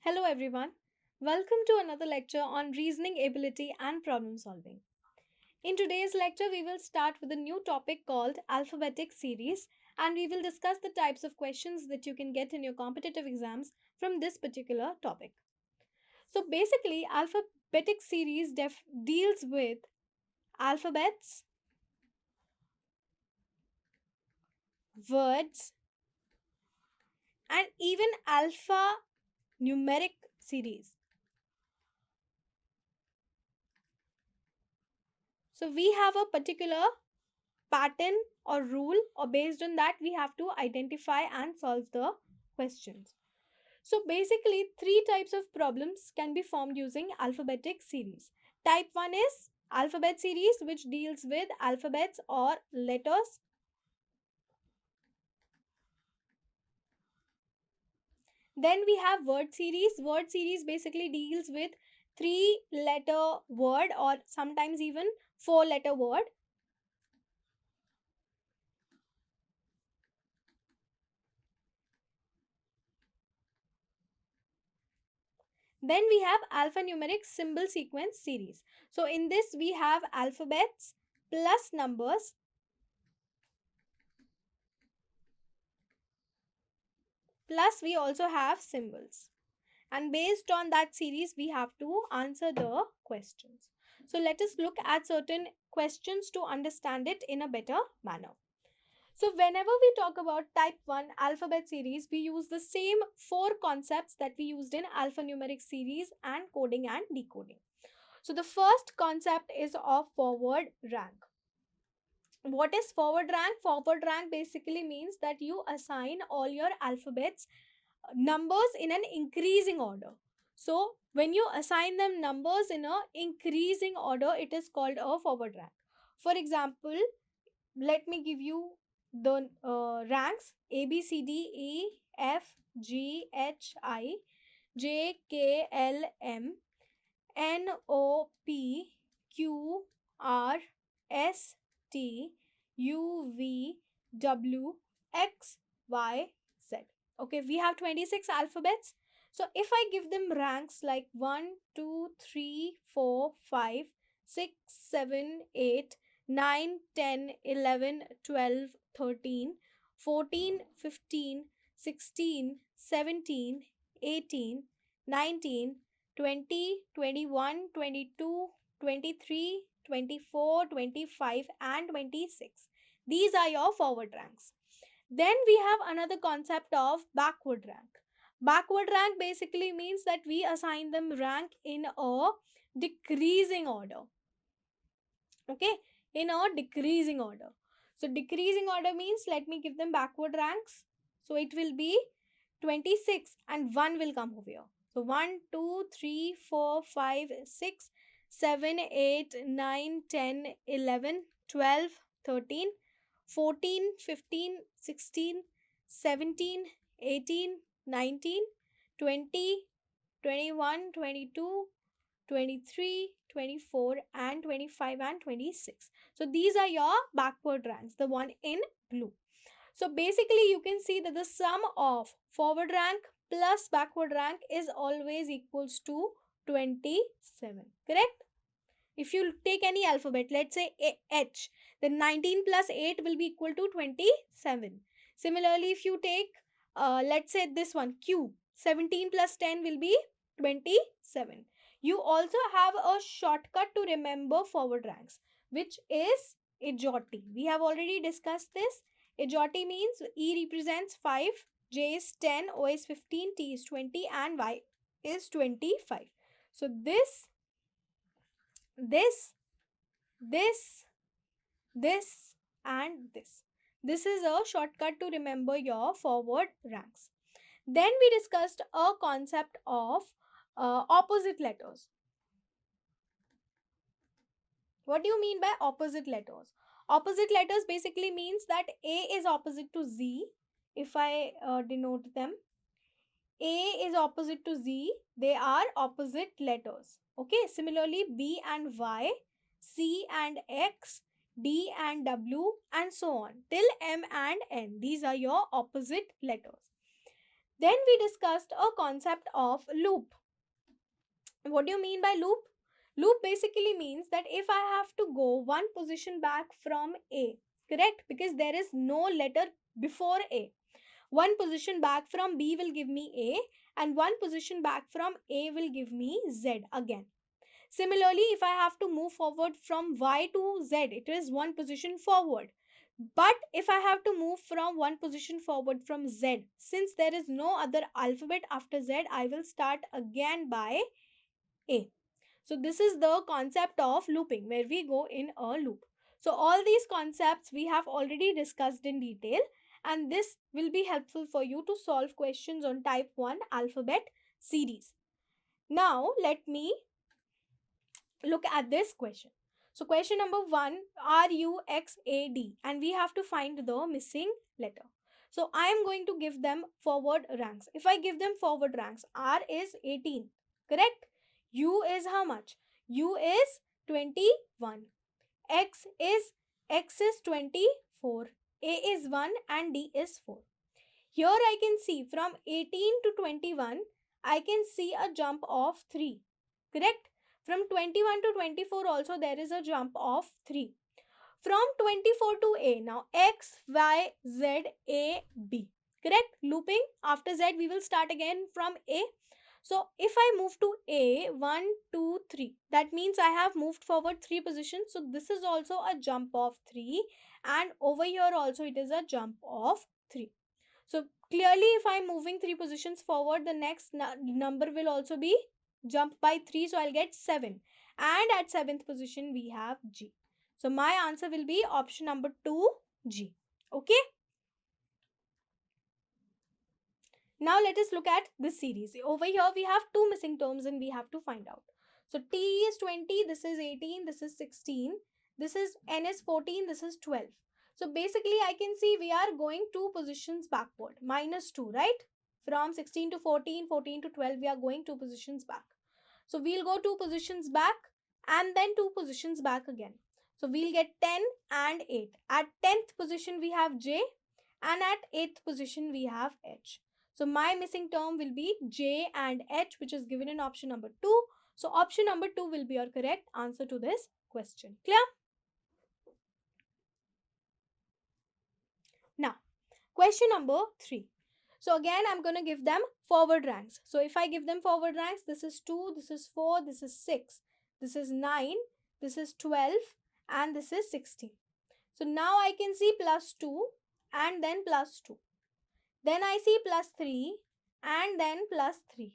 Hello everyone. Welcome to another lecture on reasoning ability and problem solving. In today's lecture, we will start with a new topic called Alphabetic Series, and we will discuss the types of questions that you can get in your competitive exams from this particular topic. So basically, Alphabetic Series deals with alphabets, words, and even alphanumeric series. So we have a particular pattern or rule, or based on that we have to identify and solve the questions. So basically three types of problems can be formed using alphabetic series. Type 1 is alphabet series, which deals with alphabets or letters. Then we have word series. Word series basically deals with 3-letter word or sometimes even 4-letter word. Then we have alphanumeric symbol sequence series. So in this we have alphabets plus numbers plus we also have symbols. And based on that series we have to answer the questions. So let us look at certain questions to understand it in a better manner. So whenever we talk about type 1 alphabet series, we use the same 4 concepts that we used in alphanumeric series and coding and decoding. So the first concept is of forward rank. What is forward rank? Forward rank basically means that you assign all your alphabets numbers in an increasing order. So when you assign them numbers in a increasing order, it is called a forward rank. For example, let me give you the ranks: A, B, C, D, E, F, G, H, I, J, K, L, M, N, O, P, Q, R, S, T, U, V, W, X, Y, Z. Okay, we have 26 alphabets. So if I give them ranks like 1, 2, 3, 4, 5, 6, 7, 8, 9, 10, 11, 12, 13, 14, 15, 16, 17, 18, 19, 20, 21, 22, 23, 24, 25, and 26. These are your forward ranks. Then we have another concept of backward rank. Backward rank basically means that we assign them rank in a decreasing order. Okay, in a decreasing order. So decreasing order means, let me give them backward ranks. So it will be 26 and 1 will come over here. So 1, 2, 3, 4, 5, 6, 7, 8, 9, 10, 11, 12, 13, 14, 15, 16, 17, 18, 19, 20, 21, 22, 23, 24, and 25 and 26. So these are your backward ranks, the one in blue. So basically you can see that the sum of forward rank plus backward rank is always equals to 27. Correct? If you take any alphabet, let's say H, then 19 plus 8 will be equal to 27. Similarly, if you take, let's say this one, Q, 17 plus 10 will be 27. You also have a shortcut to remember forward ranks, which is Ajoti. We have already discussed this. Ajoti means E represents 5, J is 10, O is 15, T is 20, and Y is 25. So this, this, and this. This is a shortcut to remember your forward ranks. Then we discussed a concept of opposite letters. What do you mean by opposite letters? Opposite letters basically means that A is opposite to Z. If I denote them, A is opposite to Z. They are opposite letters. Okay, similarly B and Y, C and X, D and W, and so on till M and N. These are your opposite letters. Then we discussed a concept of loop. What do you mean by loop? Loop basically means that if I have to go one position back from A, correct? Because there is no letter before A. One position back from B will give me A, and one position back from A will give me Z again. Similarly, if I have to move forward from Y to Z, it is one position forward. But if I have to move from one position forward from Z, since there is no other alphabet after Z, I will start again by A. So this is the concept of looping, where we go in a loop. So all these concepts we have already discussed in detail, and this will be helpful for you to solve questions on type 1 alphabet series. Now let me look at this question. So question number 1, RUXAD, and we have to find the missing letter. So I am going to give them forward ranks. If I give them forward ranks, R is 18, correct? U is how much? U is 21. X is 24. A is 1 and D is 4. Here I can see from 18 to 21, I can see a jump of 3, correct? From 21 to 24 also there is a jump of 3. From 24 to A, now X, Y, Z, A, B, correct? Looping, after Z we will start again from A. So if I move to A, 1, 2, 3, that means I have moved forward 3 positions. So this is also a jump of 3, and over here also it is a jump of 3. So clearly if I am moving 3 positions forward, the next number will also be jump by 3. So I'll get 7. And at 7th position we have G. So my answer will be option number 2, G. Okay. Now let us look at this series. Over here we have 2 missing terms and we have to find out. So T is 20, this is 18, this is 16, this is N is 14, this is 12. So basically I can see we are going 2 positions backward, minus 2, right? From 16 to 14, 14 to 12, we are going 2 positions back. So we'll go 2 positions back and then 2 positions back again. So we'll get 10 and 8. At 10th position we have J, and at 8th position we have H. So my missing term will be J and H, which is given in option number 2. So option number 2 will be your correct answer to this question. Clear? Now, question number 3. So again, I'm going to give them forward ranks. So if I give them forward ranks, this is 2, this is 4, this is 6, this is 9, this is 12, and this is 16. So now I can see plus 2 and then plus 2. Then I see plus 3 and then plus 3.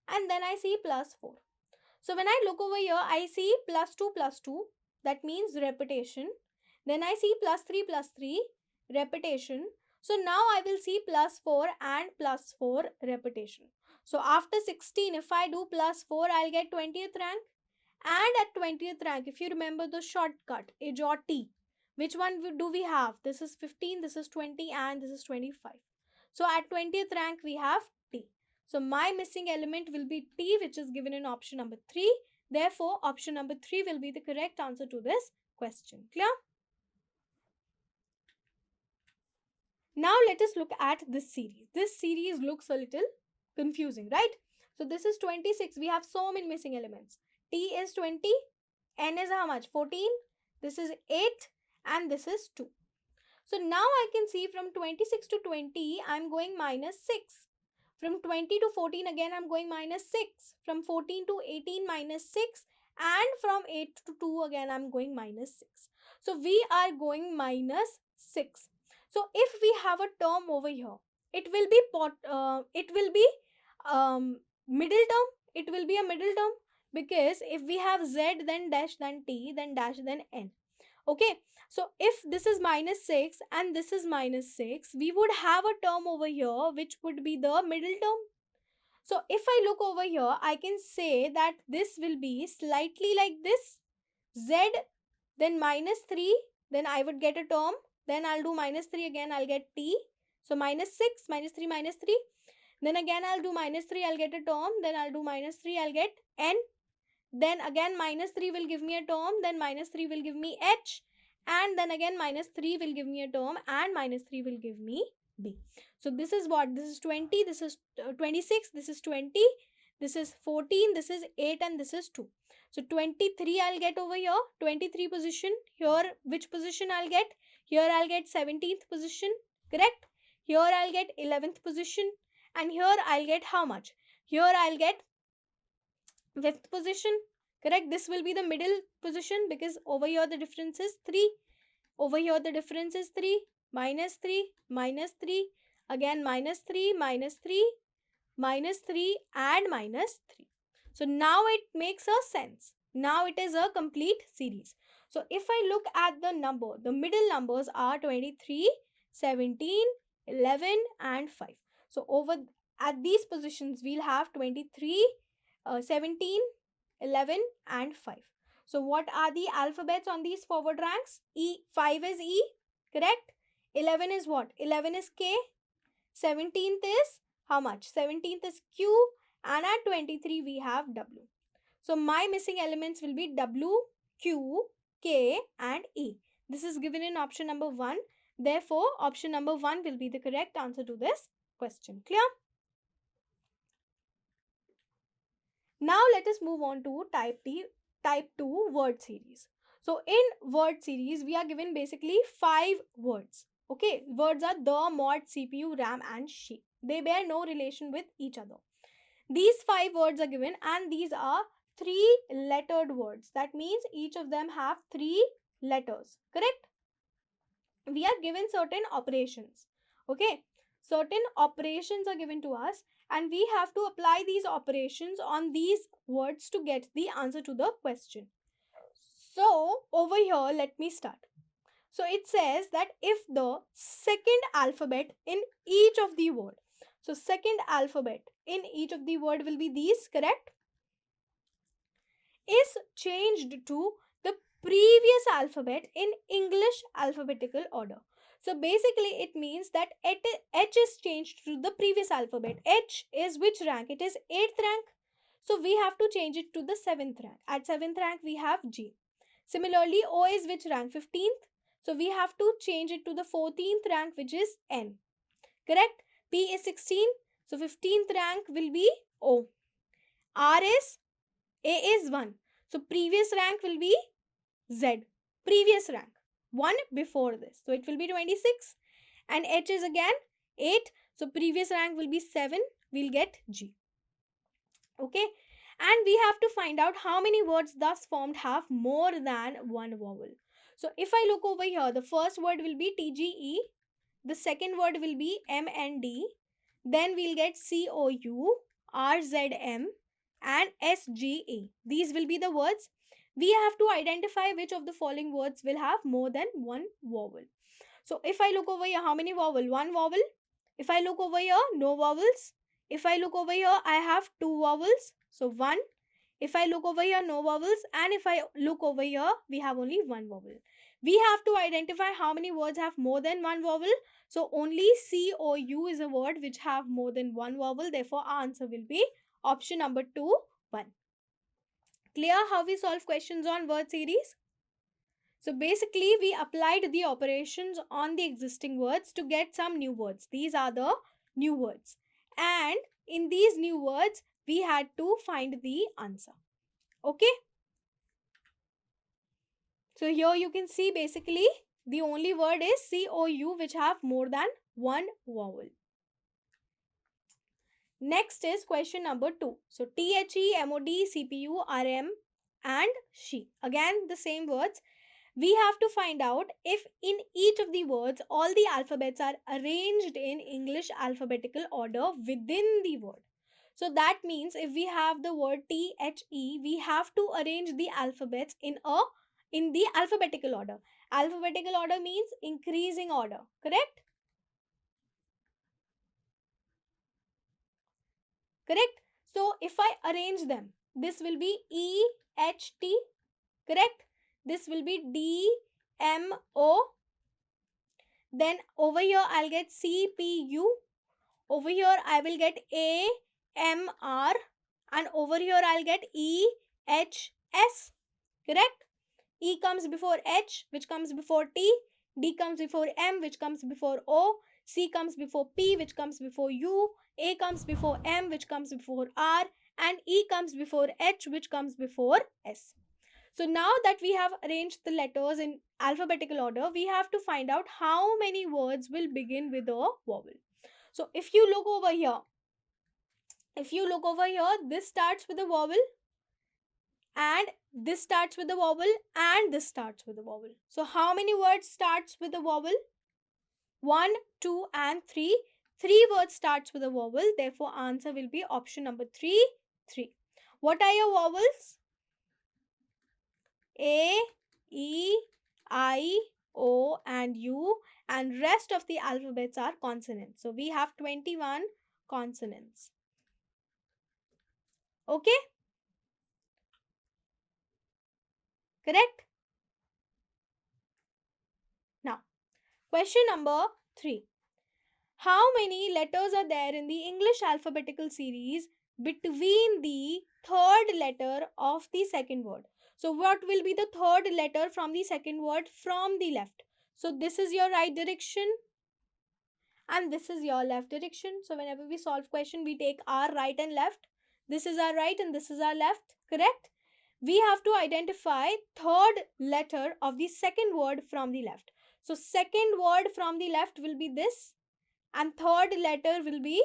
And then I see plus 4. So when I look over here, I see plus 2, that means repetition. Then I see plus 3, repetition. So now I will see plus 4 and plus 4 repetition. So after 16, if I do plus 4, I'll get 20th rank. And at 20th rank, if you remember the shortcut, H or T, which one do we have? This is 15, this is 20, and this is 25. So at 20th rank, we have T. So my missing element will be T, which is given in option number 3. Therefore, option number 3 will be the correct answer to this question. Clear? Now let us look at this series. This series looks a little confusing, right? So this is 26. We have so many missing elements. T is 20. N is how much? 14. This is 8. And this is 2. So now I can see from 26 to 20, I'm going minus 6. From 20 to 14, again, I'm going minus 6. From 14 to 18, minus 6. And from 8 to 2, again, I'm going minus 6. So we are going minus 6. So if we have a term over here, it will be middle term. It will be a middle term, because if we have Z, then dash, then T, then dash, then N. Okay, so if this is minus 6 and this is minus 6, we would have a term over here which would be the middle term. So if I look over here, I can say that this will be slightly like this. Z, then minus 3, then I would get a term. Then I'll do minus 3 again, I'll get T. So minus 6, minus 3, minus 3. Then again I'll do minus 3, I'll get a term. Then I'll do minus 3, I'll get N. Then again minus 3 will give me a term. Then minus 3 will give me H. And then again minus 3 will give me a term. And minus 3 will give me B. So this is what? This is 20, this is 26, this is 20, this is 14, this is 8, and this is 2. So 23 I'll get over here, 23 position. Here, which position I'll get? Here I'll get 17th position, correct? Here I'll get 11th position, and here I'll get how much? Here I'll get 5th position, correct? This will be the middle position because over here the difference is 3. Over here the difference is 3, minus 3, minus 3, again minus 3, minus 3, minus 3, and minus 3. So now it makes a sense. Now it is a complete series. So if I look at the number, the middle numbers are 23, 17, 11, and 5. So over at these positions, we'll have 23, 17, 11, and 5. So what are the alphabets on these forward ranks? 5 is E, correct? 11 is what? 11 is K. 17th is how much? 17th is Q, and at 23 we have W. So my missing elements will be W, Q, K, and E. This is given in option number 1. Therefore, option number 1 will be the correct answer to this question. Clear? Now let us move on to type 2 word series. So in word series, we are given basically 5 words. Okay, words are the, mod, CPU, RAM, and she. They bear no relation with each other. These 5 words are given, and these are 3 lettered words. That means each of them have 3 letters, correct? We are given certain operations. Okay, certain operations are given to us, and we have to apply these operations on these words to get the answer to the question. So over here, let me start. So it says that if the second alphabet in each of the word, so second alphabet in each of the word will be these, correct? Is changed to the previous alphabet in English alphabetical order. So basically it means that H is changed to the previous alphabet. H is which rank? It is 8th rank. So we have to change it to the 7th rank. At 7th rank we have G. Similarly, O is which rank? 15th. So we have to change it to the 14th rank, which is N. Correct? P is 16. So 15th rank will be O. R is, A is 1. So previous rank will be Z. Previous rank. 1 before this. So it will be 26. And H is again 8. So previous rank will be 7. We'll get G. Okay. And we have to find out how many words thus formed have more than one vowel. So if I look over here, the first word will be TGE. The second word will be MND. Then we'll get COU, RZM, and SGA. These will be the words. We have to identify which of the following words will have more than one vowel. So if I look over here, how many vowel? One vowel. If I look over here, no vowels. If I look over here, I have two vowels. So 1. If I look over here, no vowels. And if I look over here, we have only one vowel. We have to identify how many words have more than one vowel. So only COU is a word which have more than one vowel. Therefore, our answer will be option number 2, 1. Clear how we solve questions on word series? So basically, we applied the operations on the existing words to get some new words. These are the new words. And in these new words, we had to find the answer. Okay? So here you can see basically the only word is COU which have more than one vowel. Next is question number 2. So THE, MOD, CPU, RM, and she. Again the same words. We have to find out if in each of the words all the alphabets are arranged in English alphabetical order within the word. So that means if we have the word THE, we have to arrange the alphabets in the alphabetical order. Alphabetical order means increasing order, correct? Correct? So if I arrange them, this will be EHT, correct? This will be DMO. Then over here I'll get CPU. Over here I will get AMR. And over here I'll get EHS. Correct? E comes before H, which comes before T. D comes before M, which comes before O, C comes before P, which comes before U, A comes before M, which comes before R, and E comes before H, which comes before S. So now that we have arranged the letters in alphabetical order, we have to find out how many words will begin with a vowel. So if you look over here, this starts with a vowel, and this starts with a vowel, and this starts with a vowel. So how many words starts with a vowel? 1, 2, and 3. 3 words starts with a vowel. Therefore, answer will be option number 3, 3. What are your vowels? A, E, I, O, and U, and rest of the alphabets are consonants. So we have 21 consonants. Okay? Correct? Now, question number 3. How many letters are there in the English alphabetical series between the third letter of the second word? So what will be the third letter from the second word from the left? So this is your right direction and this is your left direction. So whenever we solve question, we take our right and left. This is our right and this is our left, correct? We have to identify third letter of the second word from the left. So second word from the left will be this, and third letter will be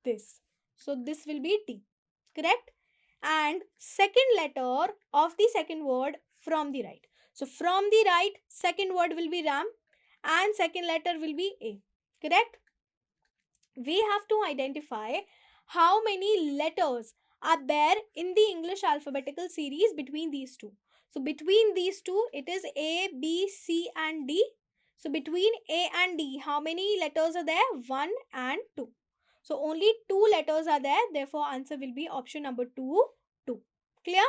this. So this will be T, correct? And second letter of the second word from the right. So from the right, second word will be Ram and second letter will be A, correct? We have to identify how many letters are there in the English alphabetical series between these two. So between these two, it is A, B, C and D. So between A and D, how many letters are there? 1 and 2. So only 2 letters are there. Therefore, answer will be option number 2, 2. Clear?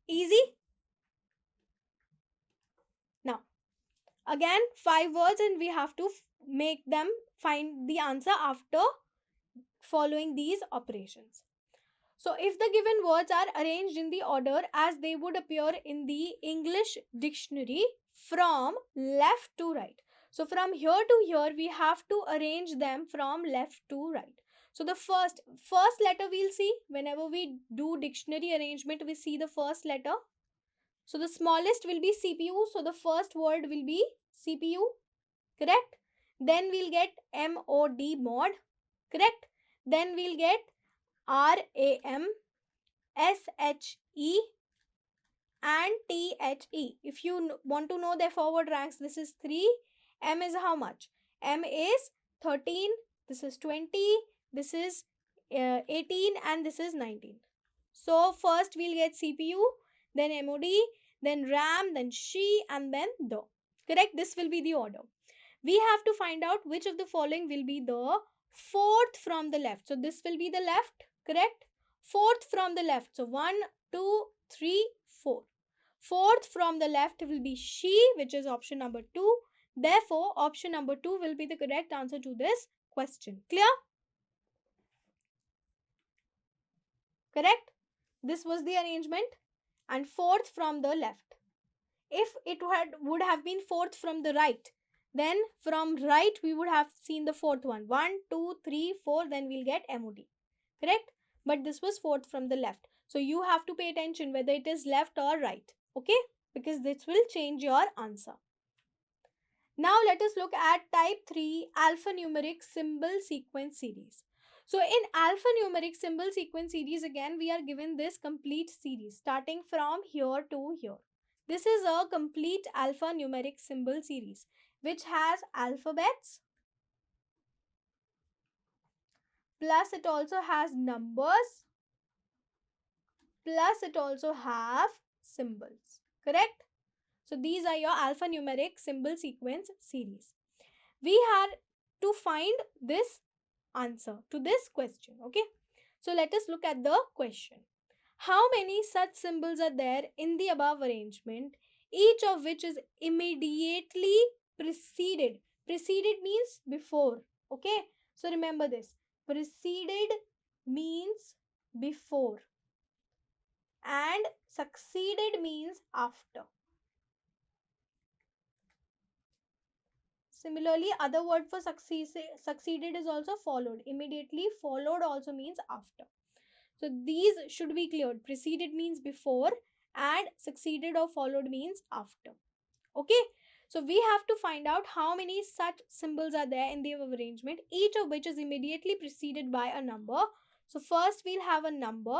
Easy? Now, again, 5 words and we have to make them find the answer after following these operations. So if the given words are arranged in the order as they would appear in the English dictionary from left to right. So from here to here, we have to arrange them from left to right. So the first letter we'll see whenever we do dictionary arrangement, we see the first letter. So the smallest will be CPU. So the first word will be CPU, correct? Then we'll get MOD, mod, correct? Then we'll get RAM, SHE and THE. If you want to know their forward ranks, this is 3. M is how much? M is 13, this is 20, this is 18 and this is 19. So first we'll get CPU, then MOD, then RAM, then SHE and then the. Correct? This will be the order. We have to find out which of the following will be the fourth from the left. So this will be the left, correct? Fourth from the left. So 1, 2, 3, 4. Fourth from the left will be she, which is option number 2. Therefore, option number 2 will be the correct answer to this question. Clear? Correct? This was the arrangement. And fourth from the left. If it would have been fourth from the right, then from right we would have seen the fourth one. 1, 2, 3, 4, then we'll get MOD. Correct? But this was fourth from the left. So you have to pay attention whether it is left or right. Okay? Because this will change your answer. Now let us look at type 3 alphanumeric symbol sequence series. So in alphanumeric symbol sequence series, again we are given this complete series starting from here to here. This is a complete alphanumeric symbol series which has alphabets, plus it also has numbers, plus it also have symbols. Correct? So these are your alphanumeric symbol sequence series. We have to find this answer to this question. Okay? So let us look at the question. How many such symbols are there in the above arrangement, each of which is immediately preceded? Preceded means before. Okay? So remember this. Preceded means before and succeeded means after. Similarly, other word for succeeded is also followed. Immediately followed also means after. So these should be cleared. Preceded means before and succeeded or followed means after. Okay. So we have to find out how many such symbols are there in the arrangement, each of which is immediately preceded by a number. So first we'll have a number,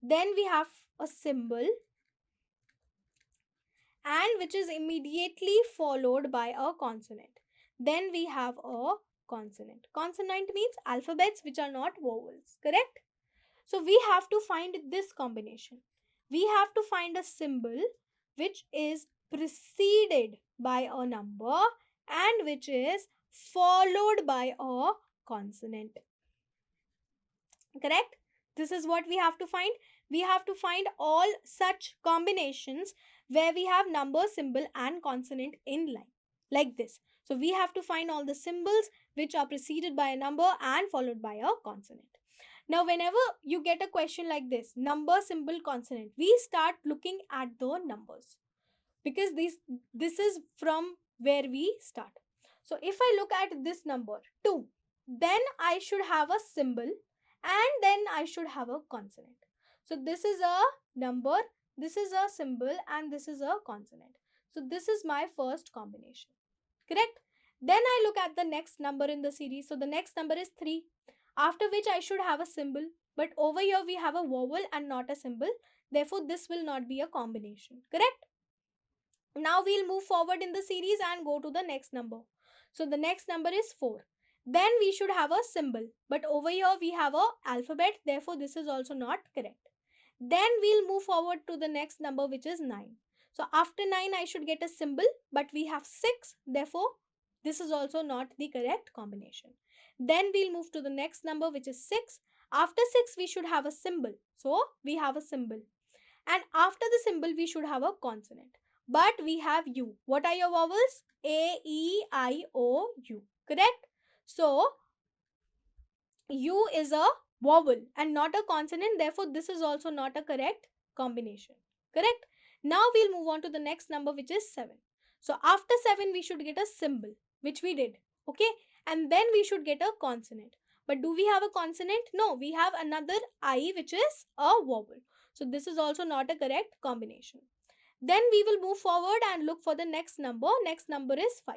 then we have a symbol, and which is immediately followed by a consonant. Then we have a consonant. Consonant means alphabets which are not vowels, correct? So we have to find this combination. We have to find a symbol which is preceded by a number and which is followed by a consonant. Correct? This is what we have to find. We have to find all such combinations where we have number, symbol and consonant in line, like this. So we have to find all the symbols which are preceded by a number and followed by a consonant. Now, whenever you get a question like this, number, symbol, consonant, we start looking at the numbers, because this is from where we start. So if I look at this number 2, then I should have a symbol and then I should have a consonant. So this is a number, this is a symbol and this is a consonant. So this is my first combination. Correct? Then I look at the next number in the series. So the next number is 3, after which I should have a symbol. But over here we have a vowel and not a symbol. Therefore, this will not be a combination. Correct? Now we'll move forward in the series and go to the next number. So the next number is 4. Then we should have a symbol. But over here we have a alphabet. Therefore, this is also not correct. Then we'll move forward to the next number, which is 9. So after 9 I should get a symbol, but we have 6. Therefore, this is also not the correct combination. Then we'll move to the next number, which is 6. After 6 we should have a symbol. So we have a symbol. And after the symbol we should have a consonant. But we have U. What are your vowels? A, E, I, O, U. Correct? So U is a vowel and not a consonant. Therefore, this is also not a correct combination. Correct? Now we'll move on to the next number, which is 7. So after 7 we should get a symbol, which we did. Okay? And then we should get a consonant. But do we have a consonant? No, we have another I, which is a vowel. So this is also not a correct combination. Then we will move forward and look for the next number. Next number is 5.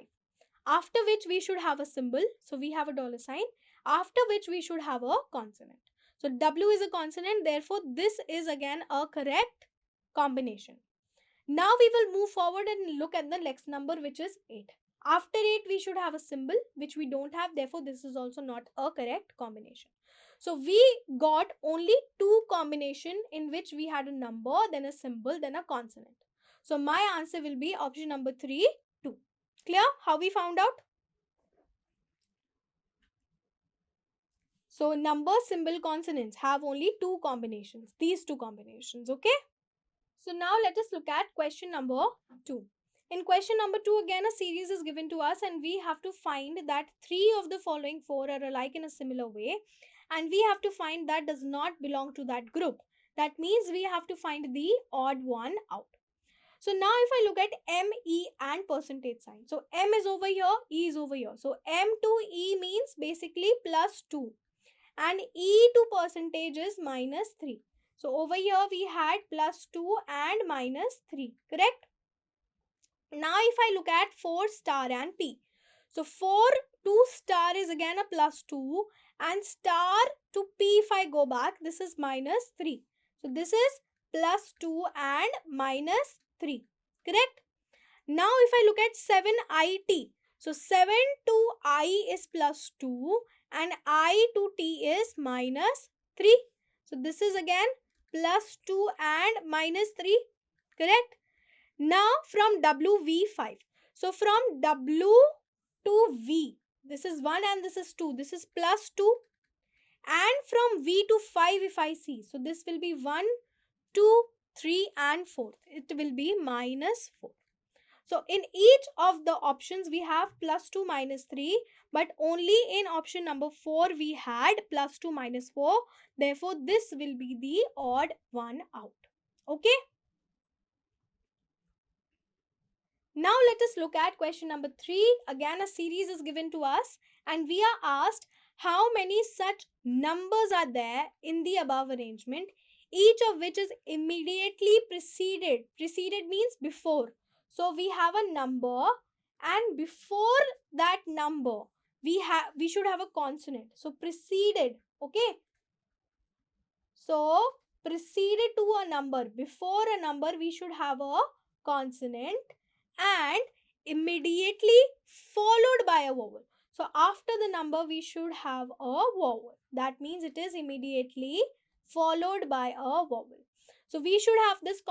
After which we should have a symbol. So we have a dollar sign. After which we should have a consonant. So W is a consonant. Therefore, this is again a correct combination. Now we will move forward and look at the next number, which is 8. After 8 we should have a symbol, which we don't have. Therefore, this is also not a correct combination. So we got only 2 combination in which we had a number, then a symbol, then a consonant. So my answer will be option number 3, 2. Clear how we found out? So number, symbol, consonants have only 2 combinations. These 2 combinations, okay? So now let us look at question number 2. In question number 2, again a series is given to us and we have to find that 3 of the following 4 are alike in a similar way, and we have to find that does not belong to that group. That means we have to find the odd one out. So now if I look at M, E and percentage sign. So M is over here, E is over here. So M to E means basically plus 2 and E to percentage is minus 3. So over here we had plus 2 and minus 3, correct? Now if I look at 4 star and P. So 4 to star is again a plus 2 and star to P, if I go back, this is minus 3. So this is plus 2 and minus 3, correct? Now if I look at 7IT. So 7 to I is plus 2 and I to T is minus 3. So this is again plus 2 and minus 3, correct? Now from W, V5. So from W to V, this is 1 and this is 2. This is plus 2. And from V to 5 if I see. So this will be 1, 2, 3 and 4. It will be minus 4. So in each of the options we have plus 2 minus 3, but only in option number 4 we had plus 2 minus 4. Therefore, this will be the odd one out. Okay? Now let us look at question number 3. Again, a series is given to us and we are asked how many such numbers are there in the above arrangement, each of which is immediately preceded. Preceded means before. So we have a number and before that number we should have a consonant. So preceded, okay? So preceded to a number, before a number we should have a consonant and immediately followed by a vowel. So after the number we should have a vowel. That means it is immediately followed by a vowel. So we should have this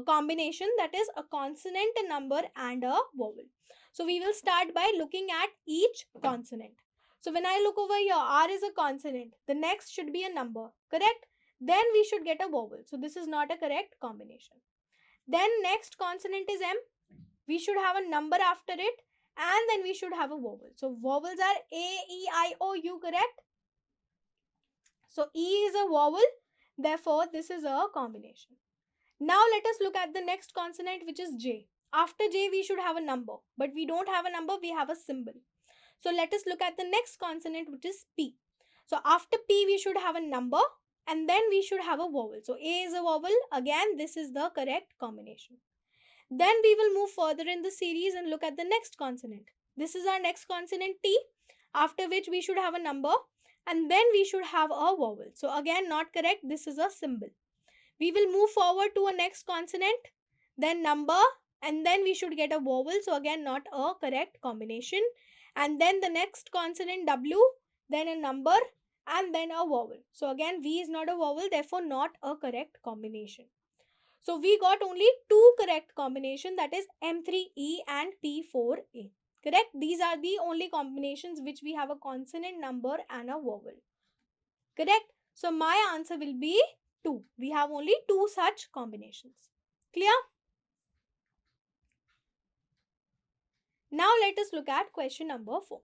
combination, that is a consonant, a number and a vowel. So we will start by looking at each consonant. So when I look over here, R is a consonant. The next should be a number, correct? Then we should get a vowel. So this is not a correct combination. Then next consonant is M. We should have a number after it and then we should have a vowel. So vowels are A, E, I, O, U, correct? So E is a vowel. Therefore, this is a combination. Now let us look at the next consonant, which is J. After J, we should have a number. But we don't have a number, we have a symbol. So let us look at the next consonant, which is P. So after P, we should have a number and then we should have a vowel. So A is a vowel. Again, this is the correct combination. Then we will move further in the series and look at the next consonant. This is our next consonant, T, after which we should have a number and then we should have a vowel. So again, not correct. This is a symbol. We will move forward to a next consonant, then number, and then we should get a vowel. So again, not a correct combination. And then the next consonant, W, then a number and then a vowel. So again, V is not a vowel, therefore not a correct combination. So we got only two correct combination, that is M3E and P4A. Correct? These are the only combinations which we have a consonant, number and a vowel. Correct? So my answer will be 2. We have only 2 such combinations. Clear? Now let us look at question number 4.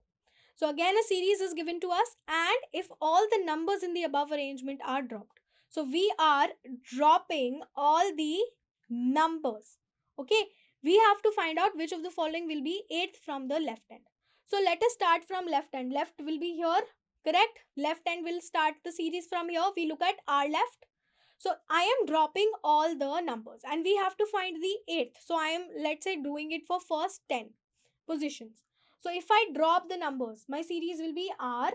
So again a series is given to us and if all the numbers in the above arrangement are dropped. So we are dropping all the numbers. Okay. We have to find out which of the following will be 8th from the left hand. So let us start from left hand. Left will be here. Correct? Left hand will start the series from here. We look at our left. So I am dropping all the numbers and we have to find the 8th. So I am, let's say, doing it for first 10 positions. So if I drop the numbers, my series will be R,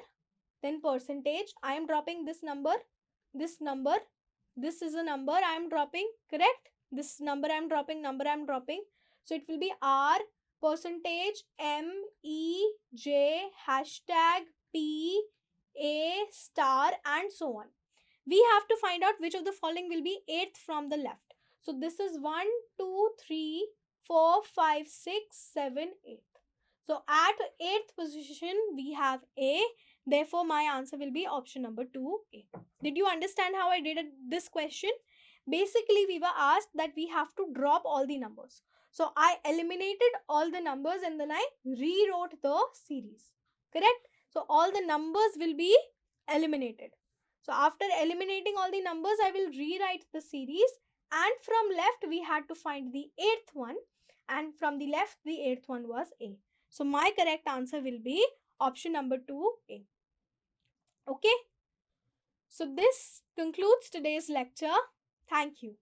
then percentage. I am dropping this number, this number. This is a number I am dropping, correct? This number I am dropping, number I am dropping. So it will be R, percentage, M, E, J, hashtag, P, A, star and so on. We have to find out which of the following will be 8th from the left. So this is 1, 2, 3, 4, 5, 6, 7, 8. So at 8th position, we have A. Therefore, my answer will be option number 2A. Did you understand how I did this question? Basically, we were asked that we have to drop all the numbers. So I eliminated all the numbers and then I rewrote the series. Correct? So all the numbers will be eliminated. So after eliminating all the numbers, I will rewrite the series. And from left, we had to find the 8th one. And from the left, the 8th one was A. So my correct answer will be option number 2A. Okay. So this concludes today's lecture. Thank you.